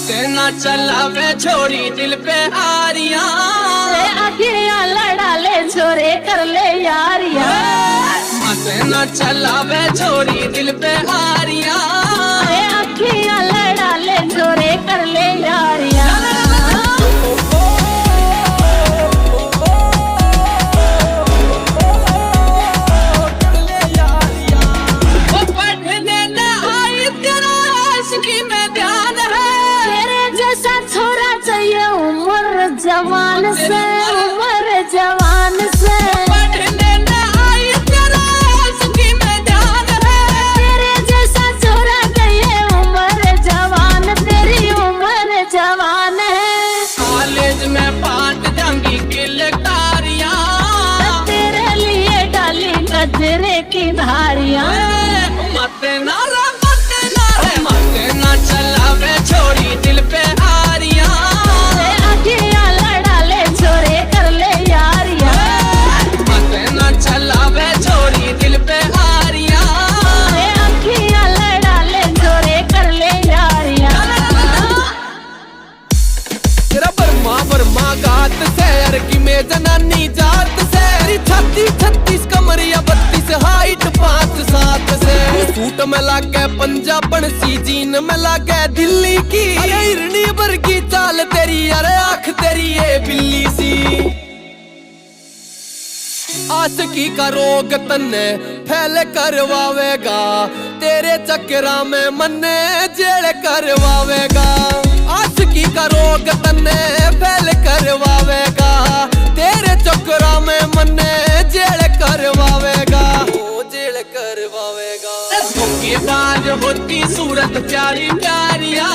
मते ना चलावे छोरी दिल पे आरिया, अखियां लड़ा ले छोरे कर ले यारिया। मते ना चलावे छोरी दिल पे आरिया, अखियां लड़ा ले छोरे कर ले यारिया। जवान से उम्र जवान से पढ़ने न आई तेरा आशिकी में ध्यान है, तेरे जैसा छोरा गए उम्र जवान, तेरी उम्र जवान है। कॉलेज में बांट जाऊंगी किलकारियां, तेरे लिए डाली गजरे की धारियां। मते ना मते ना चलावे छोरी दिल पे आरियां, अखियां लड़ा ले छोरे कर ले यारियां। मते ना चलावे छोरी दिल पे आरियां, अखियां लड़ा ले छोरे कर ले यारियां। तेरा बर्मा गात से अरकी में जनानी जात से, 36 कमरिया 32 हाइट 5'7" से, सूट में लागे पंजाबन सी जीन में लागे दिल्ली की, अरे हिरनी वर्गी चाल तेरी, अरे आँख तेरी ये बिल्ली सी। आशिकी का रोग तन्ने फैल करवावेगा, तेरे चक्करा में मन्ने जेल करवावेगा। आशिकी का रोग तन्ने फैल करवावेगा, तेरे चक्करा में मन्ने जेल करवावेगा, ओ जेल करवावेगा। धोखेबाज होती सूरत प्यारी प्यारिया,